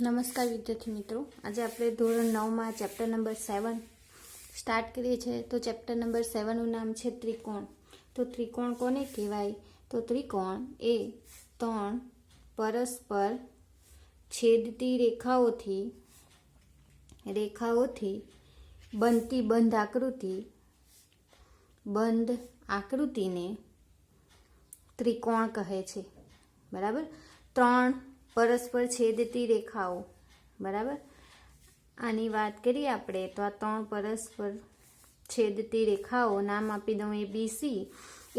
નમસ્કાર વિદ્યાર્થી મિત્રો, આજે આપણે ધોરણ 9માં ચેપ્ટર નંબર 7 સ્ટાર્ટ કરીએ છીએ. તો ચેપ્ટર નંબર 7નું નામ છે ત્રિકોણ. તો ત્રિકોણ કોને કહેવાય? તો ત્રિકોણ એ ત્રણ પરસ્પર છેદતી રેખાઓથી બનતી બંધ આકૃતિને ત્રિકોણ કહે છે. બરાબર, ત્રણ પરસ્પર છેદતી રેખાઓ. બરાબર, આની વાત કરીએ આપણે તો આ ત્રણ પરસ્પર છેદતી રેખાઓ નામ આપી દઉં ABC.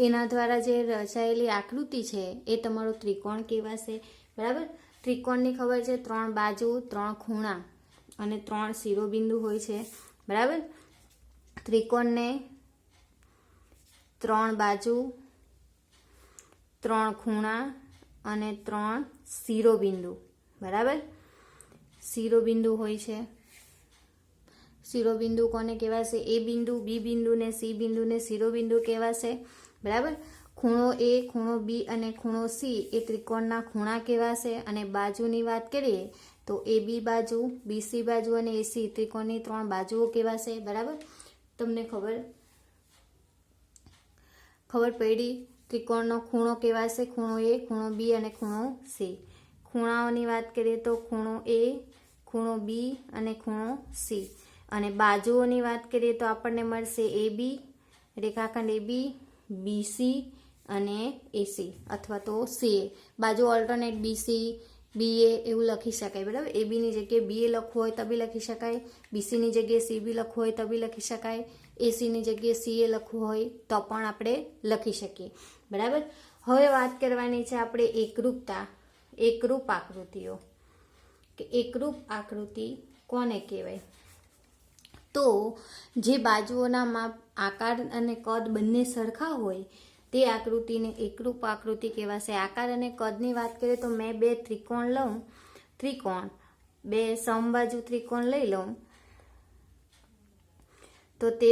એના દ્વારા જે રચાયેલી આકૃતિ છે એ તમારો ત્રિકોણ કહેવાશે. બરાબર, ત્રિકોણની ખબર છે, ત્રણ બાજુ, ત્રણ ખૂણા અને ત્રણ શિરોબિંદુ હોય છે. બરાબર, ત્રિકોણને ત્રણ બાજુ, ત્રણ ખૂણા અને ત્રણ શિરોબિંદુ. બરાબર, શિરોબિંદુ હોય છે. શિરોબિંદુ કોને કહેવાશે? એ બિંદુ, બી બિંદુ ને સી બિંદુને શિરોબિંદુ કહેવાશે. બરાબર, ખૂણો એ, ખૂણો બી અને ખૂણો સી એ ત્રિકોણના ખૂણા કહેવાશે. અને બાજુની વાત કરીએ તો એ બી બાજુ, બીસી બાજુ અને એસી ત્રિકોણની ત્રણ બાજુઓ કહેવાશે. બરાબર, તમને ખબર પડી? ત્રિકોણનો ખૂણો કહેવાશે ખૂણો એ, ખૂણો બી અને ખૂણો સી. ખૂણાઓની વાત કરીએ તો ખૂણો એ, ખૂણો બી અને ખૂણો સી. અને બાજુઓની વાત કરીએ તો આપણને મળશે એ બી, રેખાખંડ એ બી, બીસી અને એસી અથવા તો સી એ. બાજુ ઓલ્ટરનેટ બીસી, બી એ એવું લખી શકાય. બરાબર, એ બીની જગ્યાએ બી એ લખવું હોય તો બી લખી શકાય, બીસીની જગ્યાએ સી બી લખવું હોય તો બી લખી શકાય, એસીની જગ્યાએ સી એ લખવું હોય તો પણ આપણે લખી શકીએ. બરાબર, હવે વાત કરવાની છે આપણે એકરૂપ આકૃતિઓ. કે એકરૂપ આકૃતિ કોને કહેવાય? તો જે બાજુઓના માપ, આકાર અને કદ બંને સરખા હોય તે આકૃતિને એકરૂપ આકૃતિ કહેવાશે. આકાર અને કદની વાત કરીએ તો મેં બે સમબાજુ ત્રિકોણ લઈ લઉં તો તે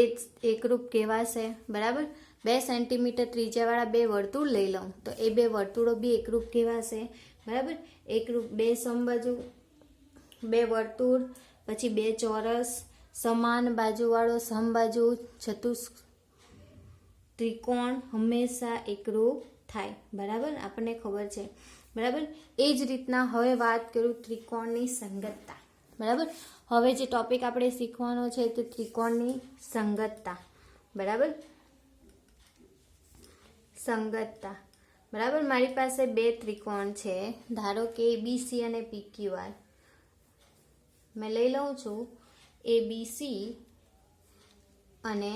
એકરૂપ કહેવાશે. બરાબર, 2 સેન્ટીમીટર ત્રિજ્યાવાળા બે વર્તુળ લઈ લઉં તો એ બે વર્તુળો બી એકરૂપ કહેવાશે. બરાબર, એકરૂપ બે સમબાજુ બે વર્તુળ, પછી બે ચોરસ, સમાન બાજુવાળો સમબાજુ ત્રિકોણ હંમેશા એકરૂપ થાય. બરાબર, આપણને ખબર છે. બરાબર, એ જ રીતના હવે વાત કરું ત્રિકોણની સંગતતા. બરાબર, હવે જે ટોપિક આપણે શીખવાનો છે તે ત્રિકોણની સંગતતા. બરાબર, સંગતતા. બરાબર, મારી પાસે બે ત્રિકોણ છે, ધારો કે એબીસી અને પીક્યુઆર. મેં લઈ લઉં છું એબીસી અને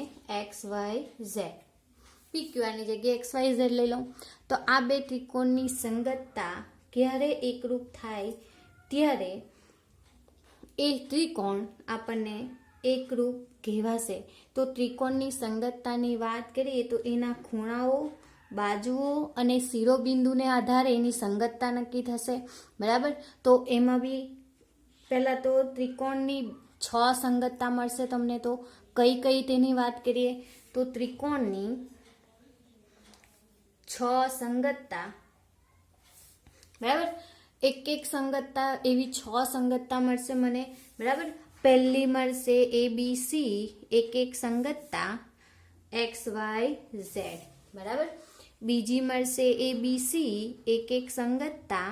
XYZ. પીક્યુઆરની જગ્યાએ XYZ લઈ લઉં તો આ બે ત્રિકોણની સંગતતા ક્યારે એકરૂપ થાય? ત્યારે એ ત્રિકોણ આપણને એકરૂપ કહેવાશે. તો ત્રિકોણની સંગતતાની વાત કરીએ તો એના ખૂણાઓ, બાજુઓ અને શિરોબિંદુને આધારે એની સંગતતા નક્કી થશે. બરાબર, તો એમાં બી પહેલાં તો ત્રિકોણની 6 સંગતતા મળશે તમને. તો કઈ તેની વાત કરીએ તો ત્રિકોણની 6 સંગતતા. બરાબર, એક સંગતતા એવી 6 સંગતતા મળશે મને. બરાબર, પહેલી મળશે એબીસી એક સંગતતા XYZ. બરાબર, બીજી મળશે એબીસી એક સંગતતા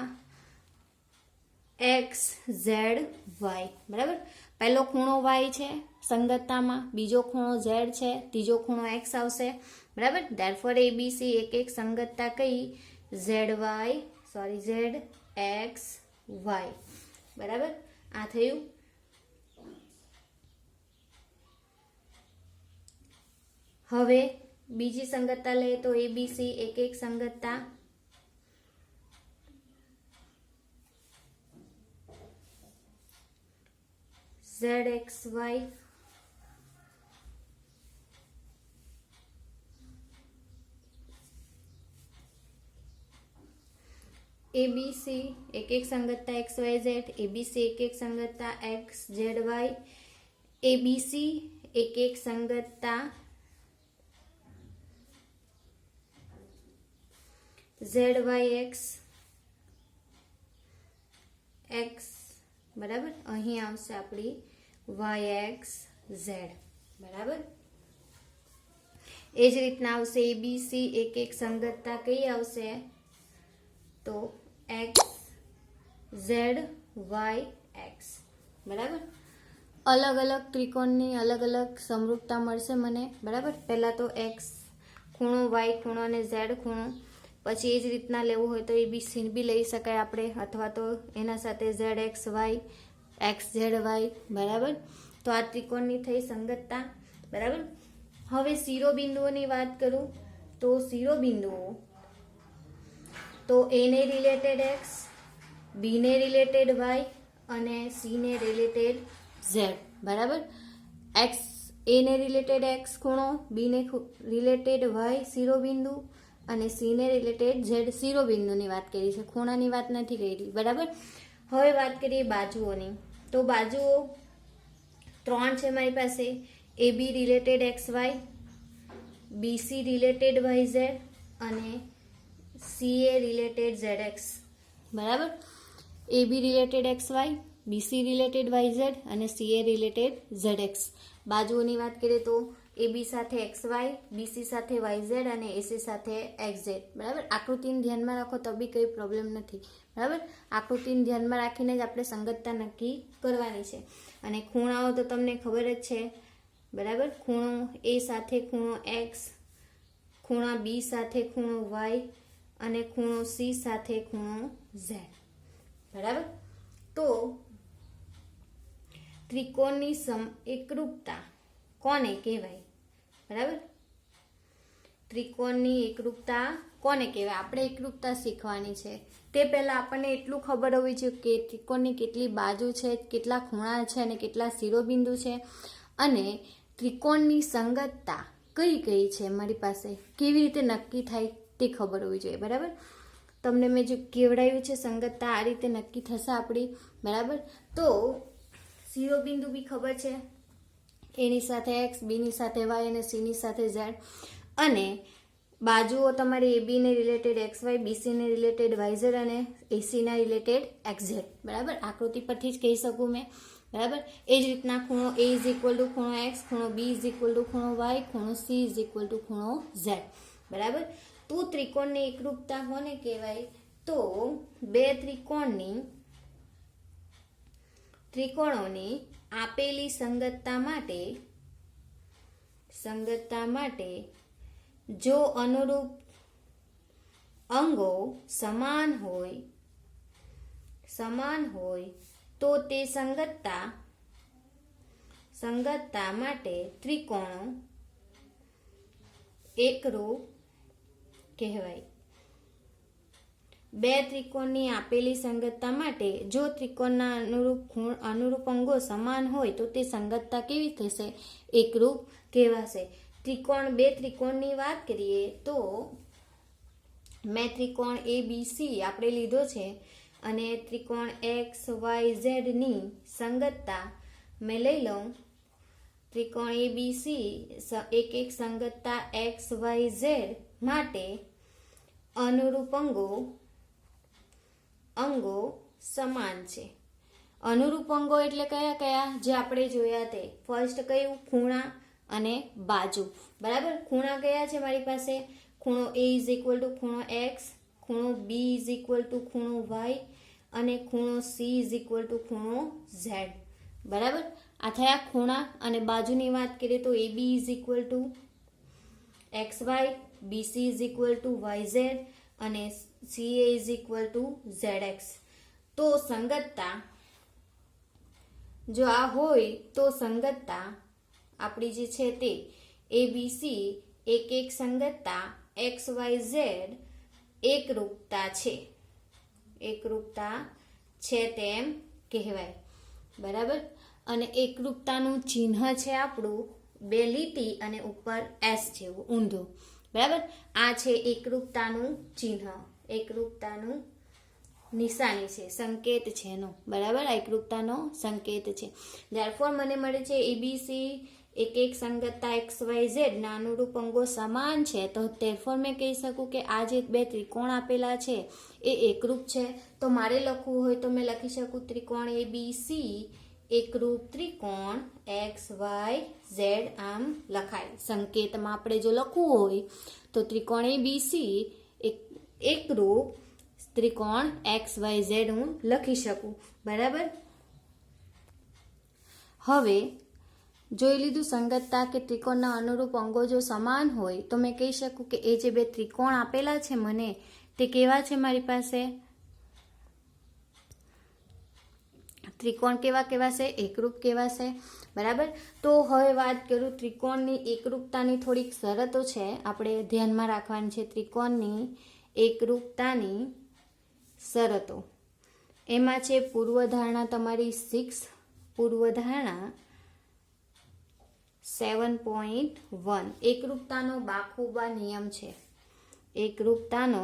XZY. બરાબર, પહેલો ખૂણો Y છે સંગતતામાં, બીજો ખૂણો Z છે, ત્રીજો ખૂણો X આવશે. બરાબર, ધેરફોર એબીસી એક સંગતતા કઈ? ZXY. બરાબર, આ થયું. હવે બીજી સંગતતા લઈએ તો એબીસી એક સંગતતા ZXY. એબીસી એક સંગતતા XYZ, એબીસી એક સંગતતા XZY, એબીસી એક સંગતતા ZYX, બરાબર. અહીં આવશે આપણી YXZ. બરાબર. એ જ રીતના આવશે ABC, એક એક સંગતતા કઈ આવશે તો XZYX. બરાબર. અલગ અલગ ત્રિકોણની અલગ અલગ સમરૂપતા મળશે મને. બરાબર. પહેલા તો X ખૂણો, Y ખૂણો અને Z ખૂણો. પછી એ જ રીતના લેવું હોય તો ABC બી લઈ શકાય આપણે, અથવા તો એના સાથે ZXY, XZY. બરાબર. તો આ ત્રિકોણની થઈ સંગતતા. બરાબર. હવે શિરોબિંદુઓની વાત કરું તો શિરોબિંદુઓ તો A ને રિલેટેડ X, B ને રિલેટેડ Y અને C ને રિલેટેડ Z. બરાબર. X A ને રિલેટેડ X ખૂણો, B ને રિલેટેડ Y શિરોબિંદુ અને C ને રિલેટેડ Z શિરોબિંદુની વાત કરી છે, ખૂણાની વાત નથી કરી. બરાબર. હવે વાત કરીએ બાજુઓની. તો બાજુઓ 3 છે મારી પાસે. AB related XY, BC related YZ અને CA રિલેટેડ ZX. બરાબર. AB related XY, BC related YZ અને CA રિલેટેડ ZX. બાજુઓની વાત કરીએ તો AB સાથે XY, BC સાથે YZ અને AC સાથે XZ. બરાબર. આકૃતિને ધ્યાનમાં રાખો તો બી કંઈ પ્રોબ્લેમ નથી. બરાબર. આકૃતિને ધ્યાનમાં રાખીને જ આપણે સંગતતા નક્કી કરવાની છે. અને ખૂણાઓ તો તમને ખબર જ છે. બરાબર. ખૂણો A સાથે ખૂણો X, ખૂણા B સાથે ખૂણો Y અને ખૂણો C સાથે ખૂણો Z. બરાબર. તો ત્રિકોણની એકરૂપતા કોને કહેવાય? બરાબર. ત્રિકોણની એકરૂપતા કોને કહેવાય? આપણે એકરૂપતા શીખવાની છે. તે પહેલા આપણને એટલું ખબર હોવી જોઈએ કે ત્રિકોણની કેટલી બાજુ છે, કેટલા ખૂણા છે અને કેટલા શિરોબિંદુ છે, અને ત્રિકોણની સંગતતા કઈ કઈ છે મારી પાસે, કેવી રીતે નક્કી થાય તે ખબર હોવી જોઈએ. બરાબર. તમને મેં જો કેવડાવ્યું છે સંગતતા આ રીતે નક્કી થશે આપણી. બરાબર. તો શિરોબિંદુ બી ખબર છે, એની સાથે X, બીની સાથે Y અને Cની સાથે Z. અને બાજુઓ તમારી AB ને રિલેટેડ XY, BC ને રિલેટેડ YZ અને AC ના રિલેટેડ XZ. બરાબર. આકૃતિ પરથી જ કહી શકું મેં. બરાબર. એ જ રીતના ખૂણો A ઇઝ ઇક્વલ ટુ ખૂણો X, ખૂણો B ઇઝ ઇક્વલ ટુ ખૂણો Y, ખૂણો C ઇઝ ઇક્વલ ટુ ખૂણો Z. બરાબર. તો ત્રિકોણની એકરૂપતા કોને કહેવાય? તો બે ત્રિકોણોની આપેલી સંગતતા માટે જો અનુરૂપ અંગો સમાન હોય તો તે સંગતતા માટે ત્રિકોણો એકરૂપ કહેવાય. બે ત્રિકોણની આપેલી સંગતતા માટે જો ત્રિકોણના અનુરૂપ અંગો સમાન હોય તો તે સંગતતા કેવી થશે? એકરૂપ કહેવાશે. બે ત્રિકોણની વાત કરીએ તો મેં ત્રિકોણ ABC આપણે લીધો છે અને ત્રિકોણ XYZ ની સંગતતા મેં લઈ લઉં. ત્રિકોણ ABC એક સંગતતા XYZ માટે અનુરૂપ અંગો સમાન છે. અનુરૂપ અંગો એટલે કયા કયા? જે આપણે જોયા તે ફર્સ્ટ કયું? ખૂણા અને બાજુ. બરાબર. ખૂણા કયા છે મારી પાસે? ખૂણો A ઇઝ ઇક્વલ ટુ ખૂણો X, ખૂણો B ઇઝ ઇક્વલ ટુ ખૂણો Y અને ખૂણો C ઇઝ ઇક્વલ ટુ ખૂણો Z. બરાબર. આ થયા ખૂણા. અને બાજુની વાત કરીએ તો AB is equal to XY, BC is equal to YZ અને CA is equal to ZX. તો સંગતતા જો આ હોય તો સંગતતા આપણી જે છે તે ABC એક સંગતતા XYZ એકરૂપતા છે તેમ કહેવાય. બરાબર. અને એકરૂપતાનું ચિહ્ન છે આપણું બે લીટી અને ઉપર S જેવું ઊંધું. બરાબર. આ છે એકરૂપતાનું ચિહ્ન, એકરૂપતાનું નિશાની છે, સંકેત છે એનો. બરાબર. આ એકરૂપતાનો સંકેત છે. ધેરફોર મને મળે છે ABC એક સંગતતા XYZ ના અનુરૂપ અંગો સમાન છે, તો therefore મેં કહી શકું કે આ જે બે ત્રિકોણ આપેલા છે એ એકરૂપ છે. તો મારે લખવું હોય તો મેં લખી શકું ત્રિકોણ ABC એકરૂપ ત્રિકોણ XYZ, આમ લખાય. સંકેતમાં આપણે જો લખવું હોય તો ત્રિકોણ ABC એકરૂપ ત્રિકોણ XYZ હું લખી શકું. બરાબર. હવે જોઈ લીધું સંગતતા કે ત્રિકોણના અનુરૂપ અંગો જો સમાન હોય તો મેં કહી શકું કે એ જે બે ત્રિકોણ આપેલા છે મને તે કેવા છે, મારી પાસે ત્રિકોણ કેવા છે, એકરૂપ કેવા છે. બરાબર. તો હવે વાત કરું ત્રિકોણની એકરૂપતાની થોડીક શરતો છે, આપણે ધ્યાનમાં રાખવાની છે. ત્રિકોણની એકરૂપતાની શરતો એમાં છે પૂર્વધારણા તમારી 6, પૂર્વધારણા 7.1 એકરૂપતાનો બાખુબા નિયમ છે. એકરૂપતાનો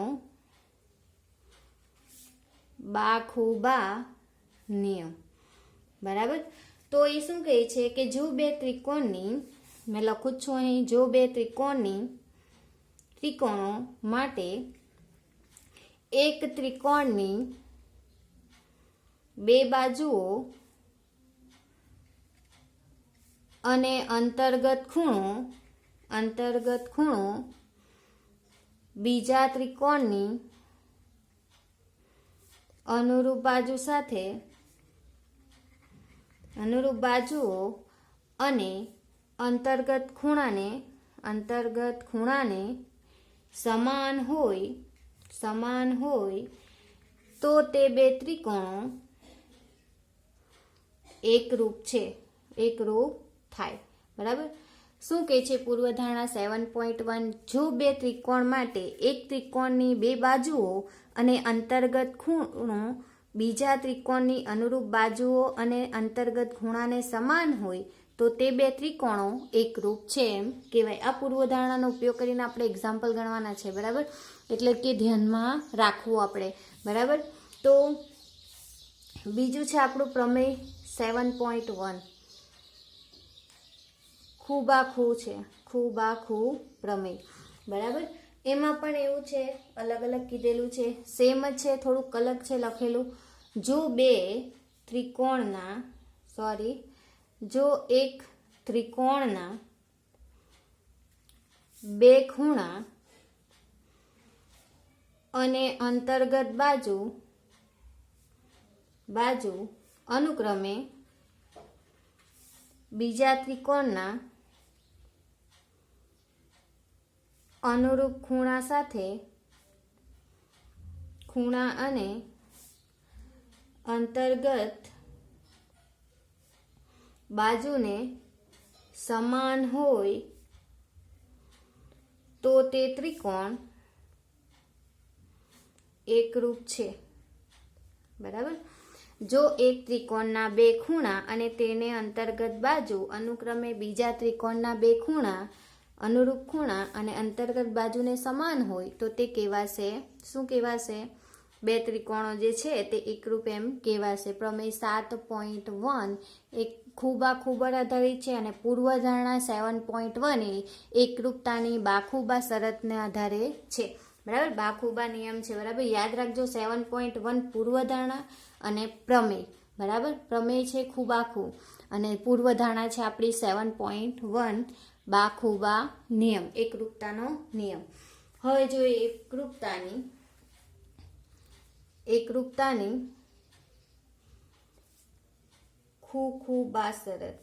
બાખુબા નિયમ. બરાબર. તો એ શું કહે છે કે જો બે ત્રિકોણની, મેં લખું છું અહીં, જો બે ત્રિકોણો માટે એક ત્રિકોણની બે બાજુઓ અને અંતર્ગત ખૂણો બીજા ત્રિકોણની અનુરૂપ બાજુઓ અને અંતર્ગત ખૂણાને સમાન હોય તો તે બે ત્રિકોણો એકરૂપ થાય. બરાબર. શું કહે છે પૂર્વધારણા 7.1? જો બે ત્રિકોણ માટે એક ત્રિકોણની બે બાજુઓ અને અંતર્ગત ખૂણો બીજા ત્રિકોણની અનુરૂપ બાજુઓ અને અંતર્ગત ખૂણાને સમાન હોય તો તે બે ત્રિકોણો એકરૂપ છે એમ કહેવાય. આ પૂર્વધારણાનો ઉપયોગ કરીને આપણે એક્ઝામ્પલ ગણવાના છે. બરાબર. એટલે કે ધ્યાનમાં રાખવું આપણે. બરાબર. તો બીજું છે આપણું પ્રમેય 7.1 ખૂબાખૂ છે, ખૂબાખૂ પ્રમેય. બરાબર. એમાં પણ એવું છે, અલગ અલગ કીધેલું છે, સેમ જ છે, થોડુંક અલગ છે લખેલું. જો એક ત્રિકોણના બે ખૂણા અને અંતર્ગત બાજુ અનુક્રમે બીજા ત્રિકોણના અનુરૂપ ખૂણા અને અંતર્ગત બાજુને સમાન હોય તો તે ત્રિકોણ એકરૂપ છે. બરાબર. જો એક ત્રિકોણના બે ખૂણા અને તેને અંતર્ગત બાજુ અનુક્રમે બીજા ત્રિકોણના બે ખૂણા અનુરૂપ ખૂણા અને અંતર્ગત બાજુને સમાન હોય તો તે કહેવાશે, શું કહેવાશે? બે ત્રિકોણો જે છે તે એકરૂપ એમ કહેવાશે. પ્રમેય 7.1 એક ખૂબાખૂબ આધારિત છે અને પૂર્વધારણા 7.1 એ એકરૂપતાની બાખુબા શરતને આધારે છે. બરાબર. બાખુબા નિયમ છે. બરાબર. યાદ રાખજો 7.1 પૂર્વધારણા અને પ્રમેય. બરાબર. પ્રમેય છે ખૂબાખૂ અને પૂર્વધારણા છે આપણી 7.1 બાખુબા નિયમ, એકરૂપતાનો નિયમ. હવે જોઈએ એકરૂપતાની ખૂબા શરત.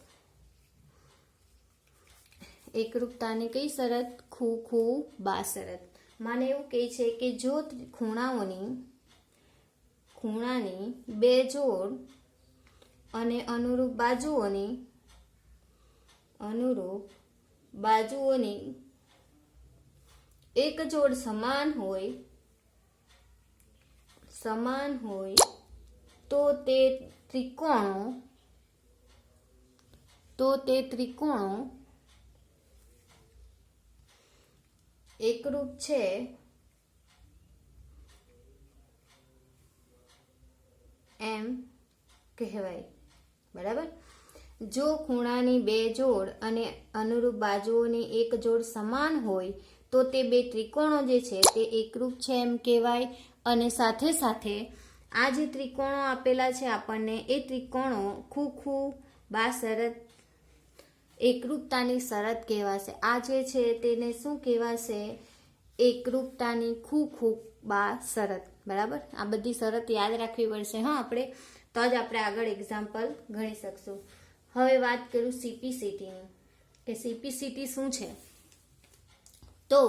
એકરૂપતાની કઈ શરત? ખૂબા શરત. મને એવું કહે છે કે જો ખૂણાની બે જોડ અને અનુરૂપ બાજુઓની એક જોડ સમાન હોય તો તે ત્રિકોણો એકરૂપ છે એમ કહેવાય. બરાબર. જો ખૂણાની બે જોડ અને અનુરૂપ બાજુઓની એક જોડ સમાન હોય તો તે બે ત્રિકોણો જે છે તે એકરૂપ છે એમ કહેવાય. અને સાથે સાથે આ જે ત્રિકોણો આપેલા છે આપણને એ ત્રિકોણો ખૂ બા શરત એકરૂપતાની શરત કહેવાશે. આ જે છે તેને શું કહેવાશે? એકરૂપતાની ખૂ બા શરત. બરાબર, આ બધી શરત યાદ રાખવી પડશે હા આપણે, તો જ આપણે આગળ એક્ઝામ્પલ ગણી શકશું. હવે વાત કરું સીપીસીટીની, કે સીપીસીટી શું છે? તો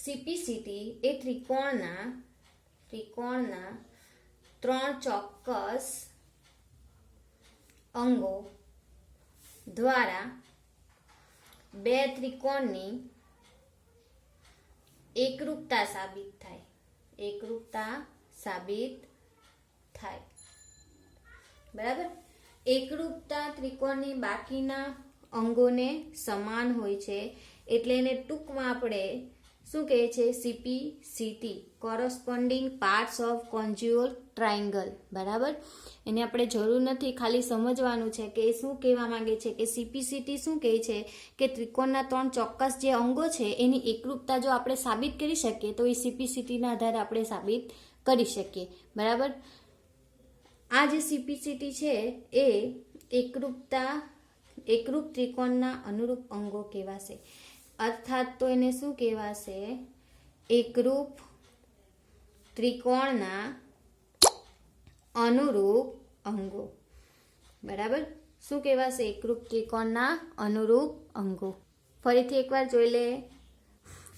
સીપીસીટી એ ત્રિકોણના ત્રણ ચોક્કસ અંગો દ્વારા બે ત્રિકોણની એકરૂપતા સાબિત થાય. બરાબર, એકરૂપતા ત્રિકોણની બાકીના અંગોને સમાન હોય છે એટલે એને ટૂંકમાં આપણે શું કહે છે? CPCT, corresponding parts of congruent triangle. બરાબર, એને આપણે જરૂર નથી, ખાલી સમજવાનું છે કે શું કહેવા માંગે છે કે સીપીસીટી શું કહે છે કે ત્રિકોણના ત્રણ ચોક્કસ જે અંગો છે એની એકરૂપતા જો આપણે સાબિત કરી શકીએ તો એ સીપીસીટીના આધારે આપણે સાબિત કરી શકીએ. બરાબર, આ જે સીપીસીટી છે એ એકરૂપ ત્રિકોણના અનુરૂપ અંગો કહેવાશે. અર્થાત તો એને શું કહેવાશે? એકરૂપ ત્રિકોણના અનુરૂપ અંગો. બરાબર, શું કહેવાશે? એકરૂપ ત્રિકોણના અનુરૂપ અંગો. ફરીથી એકવાર જોઈ લે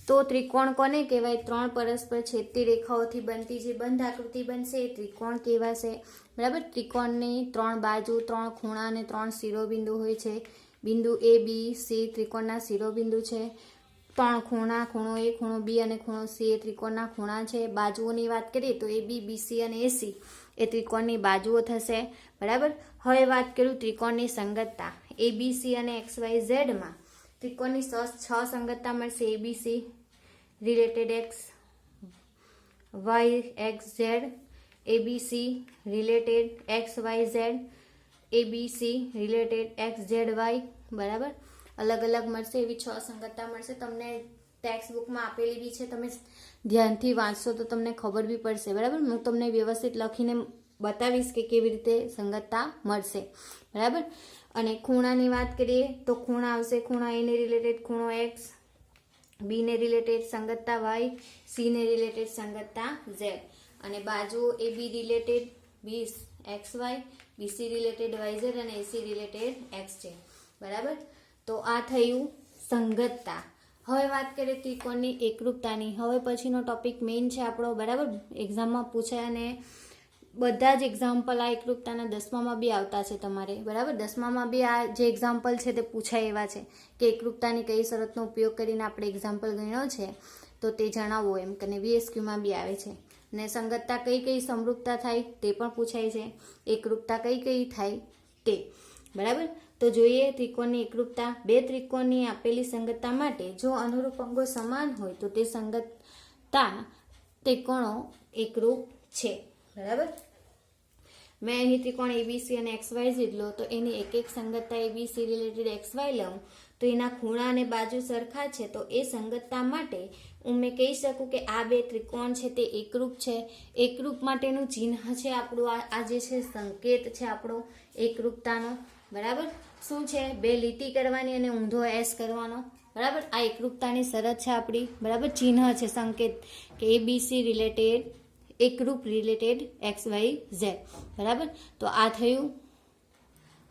તો ત્રિકોણ કોને કહેવાય? ત્રણ પરસ્પર છેદતી રેખાઓથી બનતી જે બંધ આકૃતિ બનશે એ ત્રિકોણ કહેવાશે. બરાબર, ત્રિકોણની ત્રણ બાજુ, ત્રણ ખૂણા અને ત્રણ શિરોબિંદુ હોય છે. બિંદુ એ બી સી ત્રિકોણના શિરોબિંદુ છે. ત્રણ ખૂણા, ખૂણો એ, ખૂણો બી અને ખૂણો સી એ ત્રિકોણના ખૂણા છે. બાજુઓની વાત કરીએ તો એ બી, બીસી અને એસી એ ત્રિકોણની બાજુઓ થશે. બરાબર, હવે વાત કરું ત્રિકોણની સંગતતા. એબીસી અને એક્સ વાય ઝેડમાં ત્રિકોણની 6 સંગતતા મળશે. ABC related X Y X Z, ABC related X Y Z, ABC related X Z Y. બરાબર, અલગ અલગ મળશે, એવી 6 સંગતતા મળશે. તમને ટેક્સ્ટ બુકમાં આપેલી બી છે, તમે ધ્યાનથી વાંચશો તો તમને ખબર બી પડશે. બરાબર, હું તમને વ્યવસ્થિત લખીને બતાવીશ કે કેવી રીતે સંગતતા મળશે. બરાબર, અને ખૂણાની વાત કરીએ તો ખૂણા આવશે. ખૂણા એને રિલેટેડ ખૂણો એક્સ, બીને રિલેટેડ સંગતતા વાય, સીને રિલેટેડ સંગતતા ઝેડ. અને બાજુઓ A B related B X Y, BC related Y Z અને એસી રિલેટેડ એક્સ ઝેડ. બરાબર, તો આ થયું સંગતતા. હવે વાત કરીએ ત્રિકોણની એકરૂપતાની. હવે પછીનો ટોપિક મેઇન છે આપણો. બરાબર, એક્ઝામમાં પૂછાય અને બધા જ એક્ઝામ્પલ આ એકરૂપતાના 10મામાં બી આવતા છે તમારે. બરાબર, 10મામાં બી આ જે એક્ઝામ્પલ છે તે પૂછાય એવા છે કે એકરૂપતાની કઈ શરતનો ઉપયોગ કરીને આપણે એક્ઝામ્પલ ગણ્યો છે તો તે જણાવો એમ કરીને VSQમાં બી આવે છે. ને સંગતતા કઈ સમરૂપતા થાય તે પણ પૂછાય છે. એકરૂપતા કઈ થાય તે. બરાબર, તો જોઈએ ત્રિકોણની એકરૂપતા. બે ત્રિકોણની આપેલી સંગતતા માટે જો અનુરૂપ અંગો સમાન હોય તો તે સંગતતા ત્રિકોણો એકરૂપ છે. બરાબર, મેં અહીં ત્રિકોણ એબીસી અને એક્સ વાય લીધો તો એની એક સંગતતા એબીસી રિલેટેડ એક્સ વાય લઉં તો એના ખૂણા અને બાજુ સરખા છે તો એ સંગતતા માટે હું મેં કહી શકું કે આ બે ત્રિકોણ છે તે એકરૂપ છે. એકરૂપ માટેનું ચિહ્ન છે આપણું આ જે છે સંકેત છે આપણો એકરૂપતાનો. બરાબર, શું છે? બે લીટી કરવાની અને ઊંધો એસ કરવાનો. બરાબર, આ એકરૂપતાની શરત છે આપણી. બરાબર, ચિહ્ન છે સંકેત કે એબીસી રિલેટેડ એકરૂપ રિલેટેડ એક્સ વાય ઝેડ. બરાબર, તો આ થયું.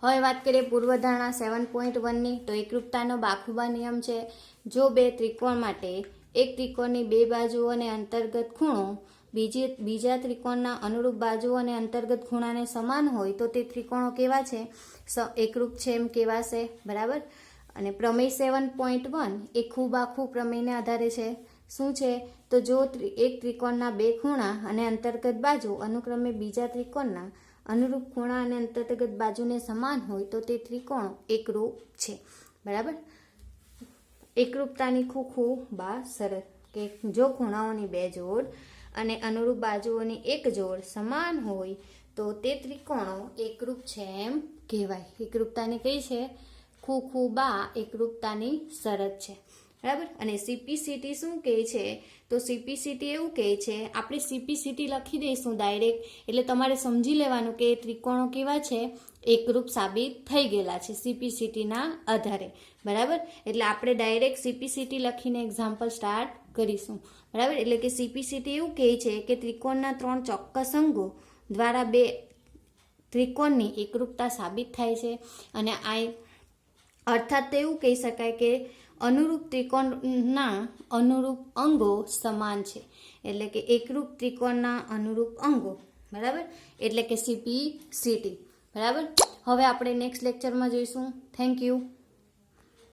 હવે વાત કરીએ પૂર્વધારણા 7.1ની. તો એકરૂપતાનો બાખુબા નિયમ છે. જો બે ત્રિકોણ માટે એક ત્રિકોણની બે બાજુઓ અને અંતર્ગત ખૂણો બીજા ત્રિકોણના અનુરૂપ બાજુઓ અને અંતર્ગત ખૂણાને સમાન હોય તો તે ત્રિકોણો કેવા છે? એકરૂપ છે એમ કહેવાશે. બરાબર, અને પ્રમેય 7.1 એ ખૂબ આખું પ્રમેયના આધારે છે. શું છે? તો જો એક ત્રિકોણના બે ખૂણા અને અંતર્ગત બાજુ અનુક્રમે બીજા ત્રિકોણના અનુરૂપ ખૂણા અને અંતર્ગત બાજુને સમાન હોય તો તે ત્રિકોણો એકરૂપ છે. બરાબર, એકરૂપતાની ખૂ બા શરત કે જો ખૂણાઓની બે જોડ અને અનુરૂપ બાજુઓની એક જોડ સમાન હોય તો તે ત્રિકોણો એકરૂપ છે એમ કહેવાય. એકરૂપતાની કઈ છે? ખૂબા એકરૂપતાની શરત છે. બરાબર. અને સીપીસીટી શું કહે છે? તો સીપીસીટી એવું કહે છે, આપણે સીપીસીટી લખી દઈશું ડાયરેક્ટ, એટલે તમારે સમજી લેવાનું કે ત્રિકોણો કેવા છે? એકરૂપ સાબિત થઈ ગયેલા છે સીપીસીટીના આધારે. બરાબર. એટલે આપણે ડાયરેક્ટ સીપીસીટી લખીને એક્ઝામ્પલ સ્ટાર્ટ કરીશું. બરાબર. એટલે કે સીપીસીટી એવું કહે છે કે ત્રિકોણના 3 ચોક્કસ અંગો દ્વારા બે ત્રિકોણની એકરૂપતા સાબિત થાય છે. અને આ અર્થાત તો એવું કહી શકાય કે અનુરૂપ ત્રિકોણના અનુરૂપ અંગો સમાન છે. એટલે કે એકરૂપ ત્રિકોણના અનુરૂપ અંગો. બરાબર. એટલે કે સીપીસીટી. બરાબર. હવે આપણે નેક્સ્ટ લેક્ચરમાં જોઈશું. Thank you.